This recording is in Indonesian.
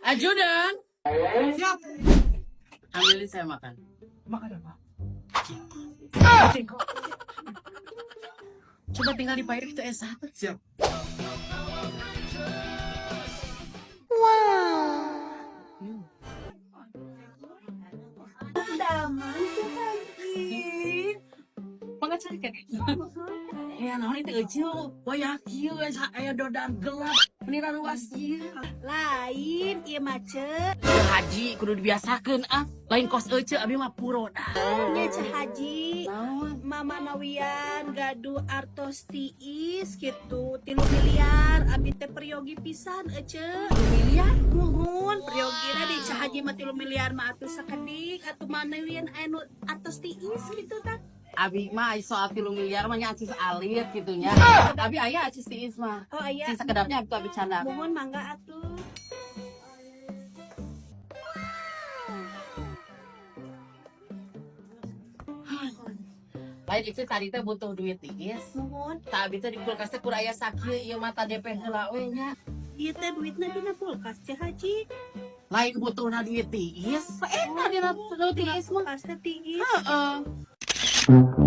Ajudan, Siap. ambilin saya makan. Makan apa? Coba tinggal dibayar itu S1. Siap. Daman tuh lagi. Mangga cari kan? Ya, naon itu ecil, wayah kieu aya dodaan gelap, menira luas ieu. Lain, iya mace. Haji kudu dibiasakeun ah, lain kos ece abi mah puro dah. Nya Cah Haji. Naon? Mama Nawian gaduh artos tiis gitu 3 miliar abi teh peryogi pisan ece. Miliar? Nuhun periogina di Cah Haji mah 3 miliar mah atuh sakedik atuh mana Nawian anu artos tiis gitu tak. Abi mah soal 3 miliar mah nya acis alir gitunya. Abi aya acis tiis mah. Oh iya. Sisa kedapnya itu abi canda. Mohon mangga atuh. Lain itu tadi teh butuh duit tiis. Mohon. Tak abi teh di kulkas teh kurang aya sakieu ieu mata DP heula we nya. Ieu teh duitna dina kulkas Cah Haji. Lain butuhna duit tiis. Eta dina duit tiis mah. Kulkas teh tiis. Heeh.